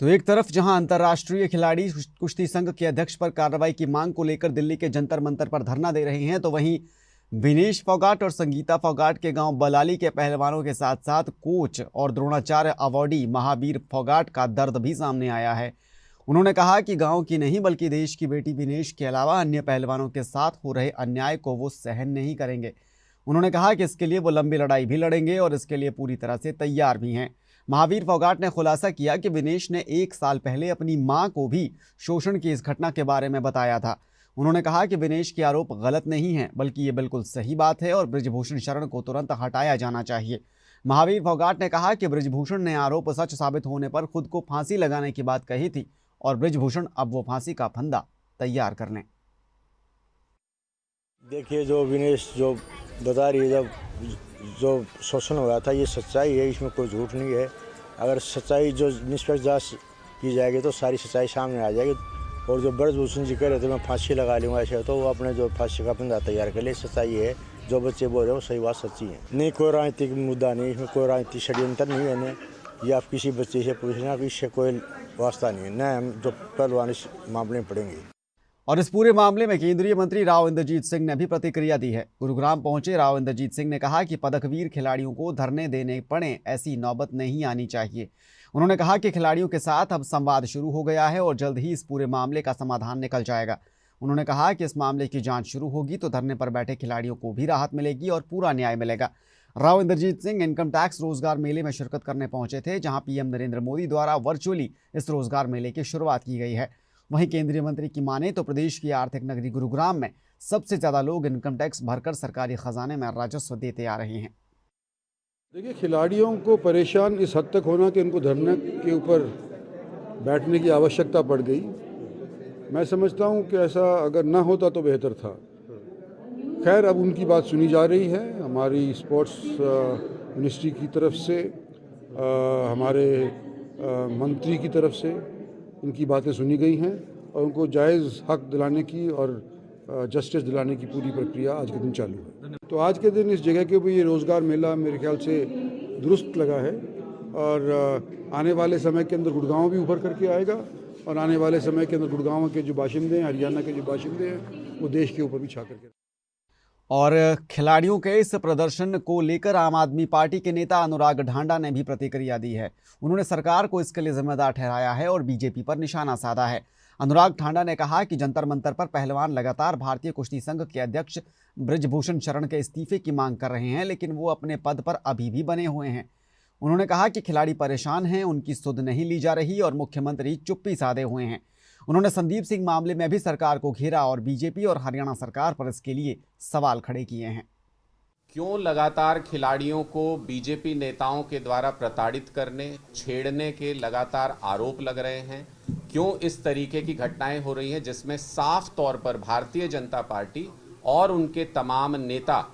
तो एक तरफ जहां अंतर्राष्ट्रीय खिलाड़ी कुश्ती संघ के अध्यक्ष पर कार्रवाई की मांग को लेकर दिल्ली के जंतर मंतर पर धरना दे रहे हैं, तो वहीं विनेश फोगाट और संगीता फोगाट के गांव बलाली के पहलवानों के साथ साथ कोच और द्रोणाचार्य अवॉर्डी महावीर फोगाट का दर्द भी सामने आया है। उन्होंने कहा कि गांव की नहीं बल्कि देश की बेटी विनेश के अलावा अन्य पहलवानों के साथ हो रहे अन्याय को वो सहन नहीं करेंगे। उन्होंने कहा कि इसके लिए वो लंबी लड़ाई भी लड़ेंगे और इसके लिए पूरी तरह से तैयार भी हैं। महावीर फोगाट ने खुलासा किया कि विनेश ने 1 साल पहले अपनी मां को भी शोषण की इस घटना के बारे में बताया था। उन्होंने कहा कि विनेश के आरोप गलत नहीं है बल्कि ये बिल्कुल सही बात है और बृजभूषण शरण को तुरंत हटाया जाना चाहिए। महावीर फोगाट ने कहा कि बृजभूषण ने आरोप सच साबित होने पर खुद को फांसी लगाने की बात कही थी और बृजभूषण अब वो फांसी का फंदा तैयार कर लें। देखिए, जो विनेश जो बता रही है, जब जो शोषण हुआ था ये सच्चाई है, इसमें कोई झूठ नहीं है। अगर सच्चाई जो निष्पक्ष जांच की जाएगी तो सारी सच्चाई सामने आ जाएगी। और जो बृजभूषण जी कह रहे थे मैं फांसी लगा लूँगा ऐसे, तो वो अपने जो फांसी का फंदा तैयार कर ले। सच्चाई है, जो बच्चे बोल रहे हो सही बात सच्ची है। नहीं, कोई राजनीतिक मुद्दा नहीं, इसमें कोई राजनीतिक षड्यंत्र नहीं है न, या आप किसी बच्चे से पूछना, इससे कोई वास्ता नहीं है न। हम जो पहलवान इस मामले में पड़ेंगे। और इस पूरे मामले में केंद्रीय मंत्री राव इंद्रजीत सिंह ने भी प्रतिक्रिया दी है। गुरुग्राम पहुंचे राव इंद्रजीत सिंह ने कहा कि पदकवीर खिलाड़ियों को धरने देने पड़े, ऐसी नौबत नहीं आनी चाहिए। उन्होंने कहा कि खिलाड़ियों के साथ अब संवाद शुरू हो गया है और जल्द ही इस पूरे मामले का समाधान निकल जाएगा। उन्होंने कहा कि इस मामले की जांच शुरू होगी तो धरने पर बैठे खिलाड़ियों को भी राहत मिलेगी और पूरा न्याय मिलेगा। राव इंद्रजीत सिंह इनकम टैक्स रोजगार मेले में शिरकत करने पहुंचे थे, जहां पीएम नरेंद्र मोदी द्वारा वर्चुअली इस रोजगार मेले की शुरुआत की गई है। वहीं केंद्रीय मंत्री की माने तो प्रदेश की आर्थिक नगरी गुरुग्राम में सबसे ज्यादा लोग इनकम टैक्स भरकर सरकारी खजाने में राजस्व देते आ रहे हैं। देखिए, खिलाड़ियों को परेशान इस हद तक होना कि उनको धरने के ऊपर बैठने की आवश्यकता पड़ गई। मैं समझता हूं कि ऐसा अगर ना होता तो बेहतर था। खैर, अब उनकी बात सुनी जा रही है। हमारी स्पोर्ट्स मिनिस्ट्री की तरफ से, हमारे मंत्री की तरफ से उनकी बातें सुनी गई हैं और उनको जायज़ हक दिलाने की और जस्टिस दिलाने की पूरी प्रक्रिया आज के दिन चालू है। तो आज के दिन इस जगह के ऊपर ये रोज़गार मेला मेरे ख्याल से दुरुस्त लगा है और आने वाले समय के अंदर गुड़गांव भी उभर करके आएगा और आने वाले समय के अंदर गुड़गांव के जो बाशिंदे हैं, हरियाणा के जो बाशिंदे हैं, वो देश के ऊपर भी छा करके। और खिलाड़ियों के इस प्रदर्शन को लेकर आम आदमी पार्टी के नेता अनुराग ढांडा ने भी प्रतिक्रिया दी है। उन्होंने सरकार को इसके लिए जिम्मेदार ठहराया है और बीजेपी पर निशाना साधा है। अनुराग ढांडा ने कहा कि जंतर मंतर पर पहलवान लगातार भारतीय कुश्ती संघ के अध्यक्ष बृजभूषण शरण के इस्तीफे की मांग कर रहे हैं, लेकिन वो अपने पद पर अभी भी बने हुए हैं। उन्होंने कहा कि खिलाड़ी परेशान हैं, उनकी सुध नहीं ली जा रही और मुख्यमंत्री चुप्पी साधे हुए हैं। उन्होंने संदीप सिंह मामले में भी सरकार को घेरा और बीजेपी और हरियाणा सरकार पर इसके लिए सवाल खड़े किए हैं। क्यों लगातार खिलाड़ियों को बीजेपी नेताओं के द्वारा प्रताड़ित करने, छेड़ने के लगातार आरोप लग रहे हैं? क्यों इस तरीके की घटनाएं हो रही हैं जिसमें साफ तौर पर भारतीय जनता पार्टी और उनके तमाम नेता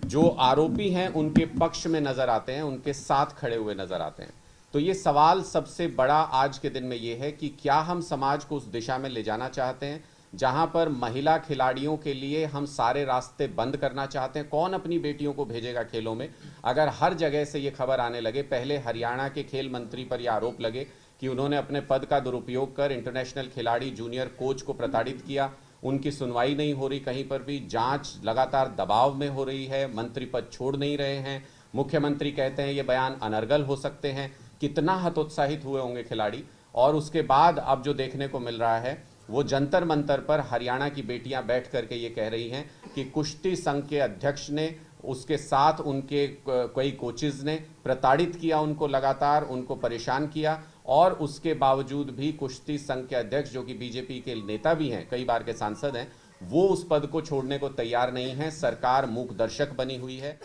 जो आरोपी हैं उनके पक्ष में नजर आते हैं, उनके साथ खड़े हुए नजर आते हैं? तो ये सवाल सबसे बड़ा आज के दिन में ये है कि क्या हम समाज को उस दिशा में ले जाना चाहते हैं जहां पर महिला खिलाड़ियों के लिए हम सारे रास्ते बंद करना चाहते हैं? कौन अपनी बेटियों को भेजेगा खेलों में अगर हर जगह से ये खबर आने लगे? पहले हरियाणा के खेल मंत्री पर यह आरोप लगे कि उन्होंने अपने पद का दुरुपयोग कर इंटरनेशनल खिलाड़ी जूनियर कोच को प्रताड़ित किया, उनकी सुनवाई नहीं हो रही, कहीं पर भी जांच लगातार दबाव में हो रही है, मंत्री पद छोड़ नहीं रहे हैं, मुख्यमंत्री कहते हैं ये बयान अनर्गल हो सकते हैं। कितना हतोत्साहित हुए होंगे खिलाड़ी। और उसके बाद अब जो देखने को मिल रहा है वो जंतर मंतर पर हरियाणा की बेटियां बैठ करके ये कह रही हैं कि कुश्ती संघ के अध्यक्ष ने, उसके साथ उनके कई कोचेज ने प्रताड़ित किया, उनको लगातार उनको परेशान किया और उसके बावजूद भी कुश्ती संघ के अध्यक्ष जो कि बीजेपी के नेता भी हैं, कई बार के सांसद हैं, वो उस पद को छोड़ने को तैयार नहीं है। सरकार मूक दर्शक बनी हुई है।